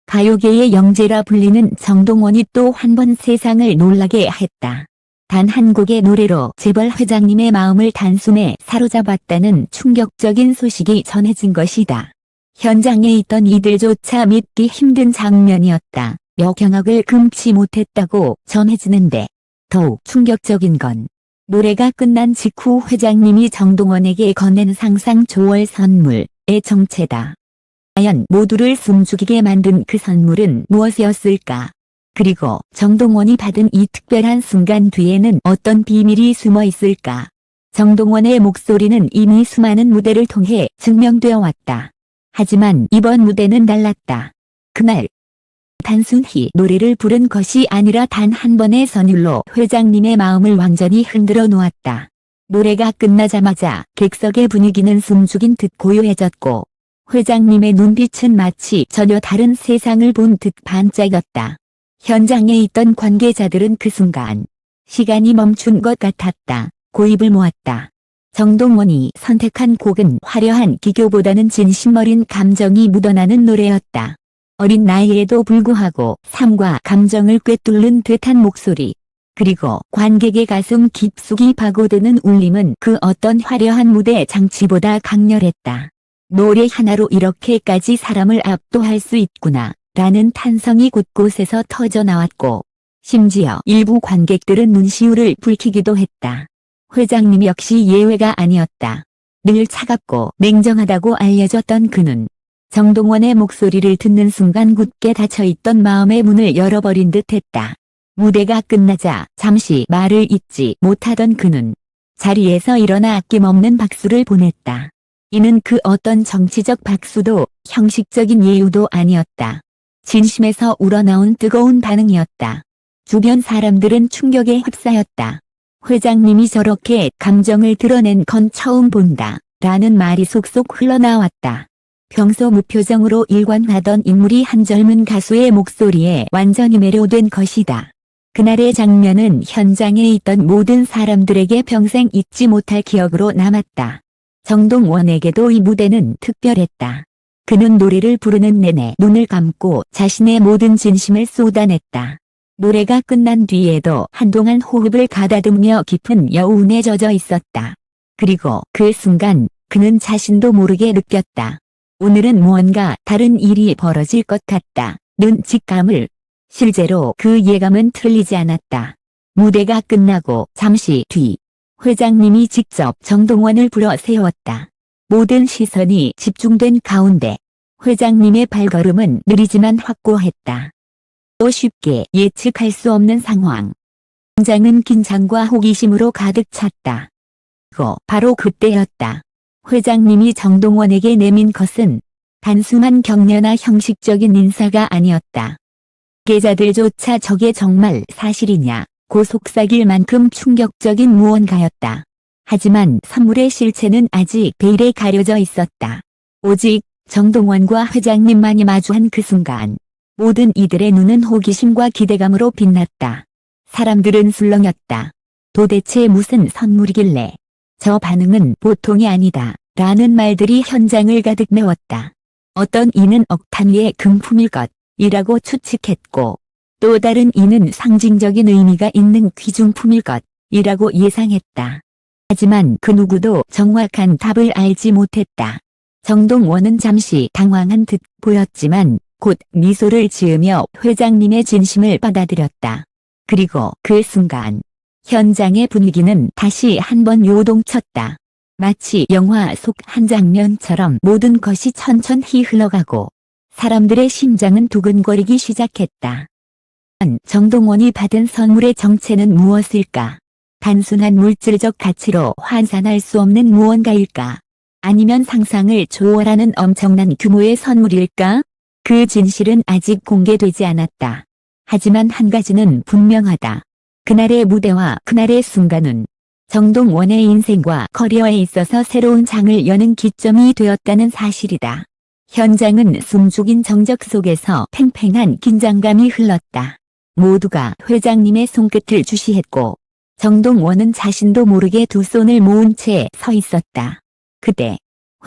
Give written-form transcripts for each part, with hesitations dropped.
가요계의 영재라 불리는 정동원이 또 한 번 세상을 놀라게 했다. 단 한 곡의 노래로 재벌 회장님의 마음을 단숨에 사로잡았다는 충격적인 소식이 전해진 것이다. 현장에 있던 이들조차 믿기 힘든 장면이었다. 경악을 금치 못했다고 전해지는데 더욱 충격적인 건 노래가 끝난 직후 회장님이 정동원에게 건넨 상상 초월 선물의 정체다. 과연 모두를 숨죽이게 만든 그 선물은 무엇이었을까? 그리고 정동원이 받은 이 특별한 순간 뒤에는 어떤 비밀이 숨어 있을까? 정동원의 목소리는 이미 수많은 무대를 통해 증명되어 왔다. 하지만 이번 무대는 달랐다. 그날 단순히 노래를 부른 것이 아니라 단 한 번의 선율로 회장님의 마음을 완전히 흔들어 놓았다. 노래가 끝나자마자 객석의 분위기는 숨죽인 듯 고요해졌고 회장님의 눈빛은 마치 전혀 다른 세상을 본 듯 반짝였다. 현장에 있던 관계자들은 그 순간 시간이 멈춘 것 같았다. 고입을 모았다. 정동원이 선택한 곡은 화려한 기교보다는 진심 어린 감정이 묻어나는 노래였다. 어린 나이에도 불구하고 삶과 감정을 꿰뚫는 듯한 목소리. 그리고 관객의 가슴 깊숙이 파고드는 울림은 그 어떤 화려한 무대 장치보다 강렬했다. 노래 하나로 이렇게까지 사람을 압도할 수 있구나 라는 탄성이 곳곳에서 터져나왔고 심지어 일부 관객들은 눈시울을 붉히기도 했다. 회장님 역시 예외가 아니었다. 늘 차갑고 냉정하다고 알려졌던 그는 정동원의 목소리를 듣는 순간 굳게 닫혀있던 마음의 문을 열어버린 듯했다. 무대가 끝나자 잠시 말을 잇지 못하던 그는 자리에서 일어나 아낌없는 박수를 보냈다. 이는 그 어떤 정치적 박수도 형식적인 예우도 아니었다. 진심에서 우러나온 뜨거운 반응이었다. 주변 사람들은 충격에 휩싸였다. 회장님이 저렇게 감정을 드러낸 건 처음 본다. 라는 말이 속속 흘러나왔다. 평소 무표정으로 일관하던 인물이 한 젊은 가수의 목소리에 완전히 매료된 것이다. 그날의 장면은 현장에 있던 모든 사람들에게 평생 잊지 못할 기억으로 남았다. 정동원에게도 이 무대는 특별했다. 그는 노래를 부르는 내내 눈을 감고 자신의 모든 진심을 쏟아냈다. 노래가 끝난 뒤에도 한동안 호흡을 가다듬으며 깊은 여운에 젖어 있었다. 그리고 그 순간 그는 자신도 모르게 느꼈다. 오늘은 무언가 다른 일이 벌어질 것 같다. 는 직감을. 실제로 그 예감은 틀리지 않았다. 무대가 끝나고 잠시 뒤 회장님이 직접 정동원을 불러 세웠다. 모든 시선이 집중된 가운데 회장님의 발걸음은 느리지만 확고했다. 또 쉽게 예측할 수 없는 상황. 현장은 긴장과 호기심으로 가득 찼다. 바로 그때였다. 회장님이 정동원에게 내민 것은 단순한 격려나 형식적인 인사가 아니었다. 관계자들조차 저게 정말 사실이냐고 속삭일 만큼 충격적인 무언가였다. 하지만 선물의 실체는 아직 베일에 가려져 있었다. 오직 정동원과 회장님만이 마주한 그 순간 모든 이들의 눈은 호기심과 기대감으로 빛났다. 사람들은 술렁였다. 도대체 무슨 선물이길래? 저 반응은 보통이 아니다. 라는 말들이 현장을 가득 메웠다. 어떤 이는 억탄 위의 금품일 것이라고 추측했고 또 다른 이는 상징적인 의미가 있는 귀중품일 것이라고 예상했다. 하지만 그 누구도 정확한 답을 알지 못했다. 정동원은 잠시 당황한 듯 보였지만 곧 미소를 지으며 회장님의 진심을 받아들였다. 그리고 그 순간 현장의 분위기는 다시 한번 요동쳤다. 마치 영화 속 한 장면처럼 모든 것이 천천히 흘러가고 사람들의 심장은 두근거리기 시작했다. 정동원이 받은 선물의 정체는 무엇일까? 단순한 물질적 가치로 환산할 수 없는 무언가일까? 아니면 상상을 초월하는 엄청난 규모의 선물일까? 그 진실은 아직 공개되지 않았다. 하지만 한 가지는 분명하다. 그날의 무대와 그날의 순간은 정동원의 인생과 커리어에 있어서 새로운 장을 여는 기점이 되었다는 사실이다. 현장은 숨죽인 정적 속에서 팽팽한 긴장감이 흘렀다. 모두가 회장님의 손끝을 주시했고 정동원은 자신도 모르게 두 손을 모은 채 서 있었다. 그때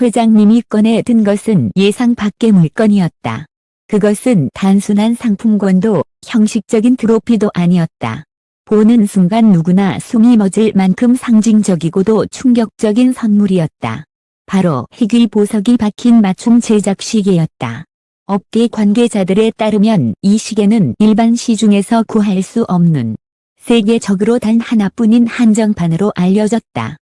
회장님이 꺼내 든 것은 예상 밖의 물건이었다. 그것은 단순한 상품권도 형식적인 트로피도 아니었다. 보는 순간 누구나 숨이 멎을 만큼 상징적이고도 충격적인 선물이었다. 바로 희귀 보석이 박힌 맞춤 제작 시계였다. 업계 관계자들에 따르면 이 시계는 일반 시중에서 구할 수 없는 세계적으로 단 하나뿐인 한정판으로 알려졌다.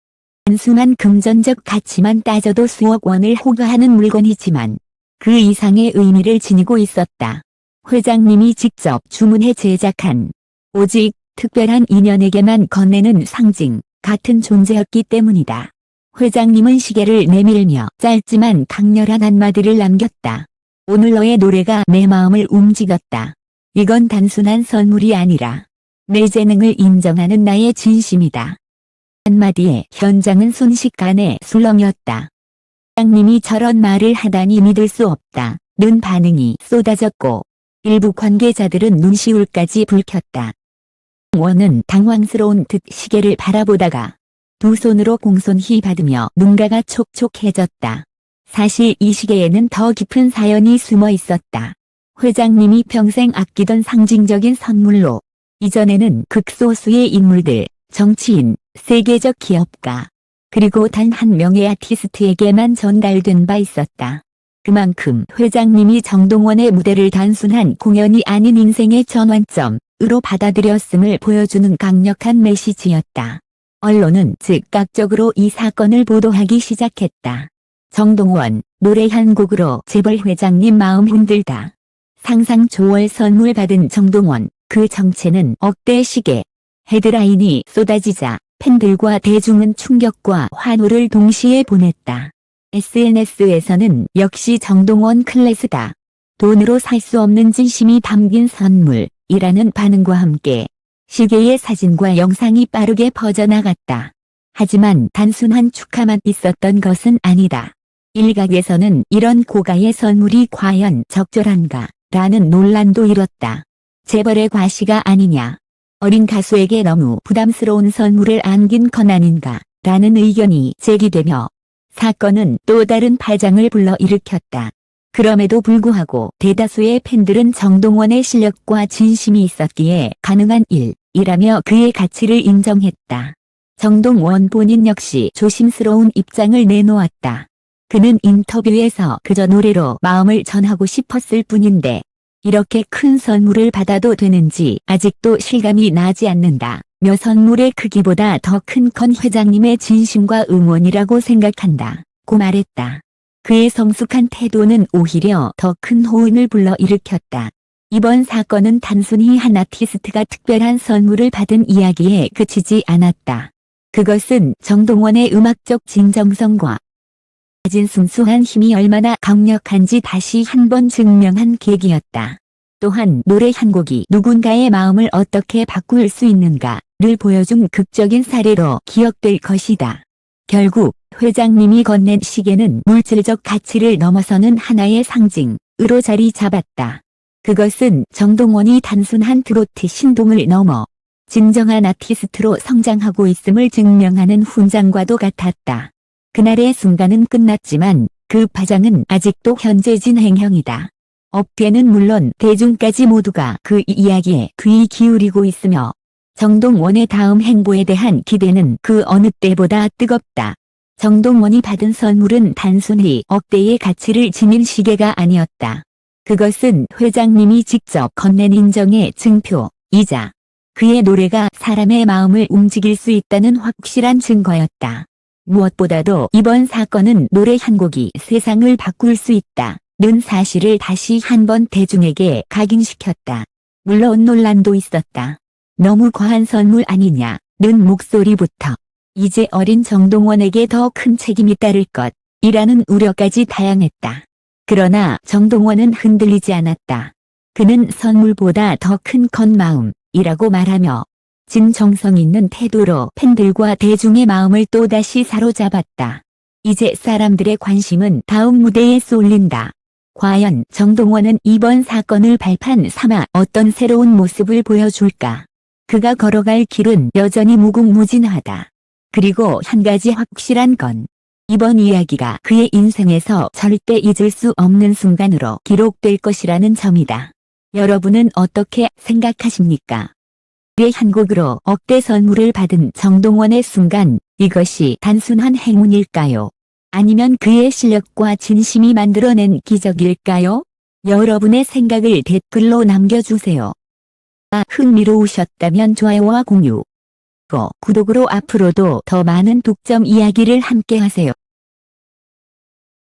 단순한 금전적 가치만 따져도 수억 원을 호가하는 물건이지만 그 이상의 의미를 지니고 있었다. 회장님이 직접 주문해 제작한 오직 특별한 인연에게만 건네는 상징 같은 존재였기 때문이다. 회장님은 시계를 내밀며 짧지만 강렬한 한마디를 남겼다. 오늘 너의 노래가 내 마음을 움직였다. 이건 단순한 선물이 아니라 내 재능을 인정하는 나의 진심이다. 한마디에 현장은 순식간에 술렁였다. 회장님이 저런 말을 하다니 믿을 수 없다. 는 반응이 쏟아졌고 일부 관계자들은 눈시울까지 붉혔다. 원은 당황스러운 듯 시계를 바라보다가 두 손으로 공손히 받으며 눈가가 촉촉해졌다. 사실 이 시계에는 더 깊은 사연이 숨어 있었다. 회장님이 평생 아끼던 상징적인 선물로 이전에는 극소수의 인물들, 정치인, 세계적 기업가, 그리고 단 한 명의 아티스트에게만 전달된 바 있었다. 그만큼 회장님이 정동원의 무대를 단순한 공연이 아닌 인생의 전환점으로 받아들였음을 보여주는 강력한 메시지였다. 언론은 즉각적으로 이 사건을 보도하기 시작했다. 정동원, 노래 한 곡으로 재벌 회장님 마음 흔들다. 상상 초월 선물 받은 정동원, 그 정체는 억대 시계. 헤드라인이 쏟아지자 팬들과 대중은 충격과 환호를 동시에 보냈다. SNS에서는 역시 정동원 클래스다. 돈으로 살 수 없는 진심이 담긴 선물이라는 반응과 함께 시계의 사진과 영상이 빠르게 퍼져나갔다. 하지만 단순한 축하만 있었던 것은 아니다. 일각에서는 이런 고가의 선물이 과연 적절한가? 라는 논란도 일었다. 재벌의 과시가 아니냐? 어린 가수에게 너무 부담스러운 선물을 안긴 건 아닌가? 라는 의견이 제기되며 사건은 또 다른 파장을 불러일으켰다. 그럼에도 불구하고 대다수의 팬들은 정동원의 실력과 진심이 있었기에 가능한 일이라며 그의 가치를 인정했다. 정동원 본인 역시 조심스러운 입장을 내놓았다. 그는 인터뷰에서 그저 노래로 마음을 전하고 싶었을 뿐인데 이렇게 큰 선물을 받아도 되는지 아직도 실감이 나지 않는다. 며 선물의 크기보다 더 큰 건 회장님의 진심과 응원이라고 생각한다. 고 말했다. 그의 성숙한 태도는 오히려 더 큰 호응을 불러일으켰다. 이번 사건은 단순히 한 아티스트가 특별한 선물을 받은 이야기에 그치지 않았다. 그것은 정동원의 음악적 진정성과 가진 순수한 힘이 얼마나 강력한지 다시 한번 증명한 계기였다. 또한 노래 한 곡이 누군가의 마음을 어떻게 바꿀 수 있는가를 보여준 극적인 사례로 기억될 것이다. 결국 회장님이 건넨 시계는 물질적 가치를 넘어서는 하나의 상징으로 자리 잡았다. 그것은 정동원이 단순한 트로트 신동을 넘어 진정한 아티스트로 성장하고 있음을 증명하는 훈장과도 같았다. 그날의 순간은 끝났지만 그 파장은 아직도 현재 진행형이다. 업계는 물론 대중까지 모두가 그 이야기에 귀 기울이고 있으며 정동원의 다음 행보에 대한 기대는 그 어느 때보다 뜨겁다. 정동원이 받은 선물은 단순히 억대의 가치를 지닌 시계가 아니었다. 그것은 회장님이 직접 건넨 인정의 증표이자 그의 노래가 사람의 마음을 움직일 수 있다는 확실한 증거였다. 무엇보다도 이번 사건은 노래 한 곡이 세상을 바꿀 수 있다는 사실을 다시 한번 대중에게 각인시켰다. 물론 논란도 있었다. 너무 과한 선물 아니냐는 목소리부터 이제 어린 정동원에게 더 큰 책임이 따를 것이라는 우려까지 다양했다. 그러나 정동원은 흔들리지 않았다. 그는 선물보다 더 큰 건 마음이라고 말하며 진정성 있는 태도로 팬들과 대중의 마음을 또다시 사로잡았다. 이제 사람들의 관심은 다음 무대에 쏠린다. 과연 정동원은 이번 사건을 발판 삼아 어떤 새로운 모습을 보여줄까? 그가 걸어갈 길은 여전히 무궁무진하다. 그리고 한 가지 확실한 건 이번 이야기가 그의 인생에서 절대 잊을 수 없는 순간으로 기록될 것이라는 점이다. 여러분은 어떻게 생각하십니까? 의 한 곡으로 억대 선물을 받은 정동원의 순간, 이것이 단순한 행운일까요? 아니면 그의 실력과 진심이 만들어낸 기적일까요? 여러분의 생각을 댓글로 남겨주세요. 흥미로우셨다면 좋아요와 공유, 구독으로 앞으로도 더 많은 독점 이야기를 함께하세요.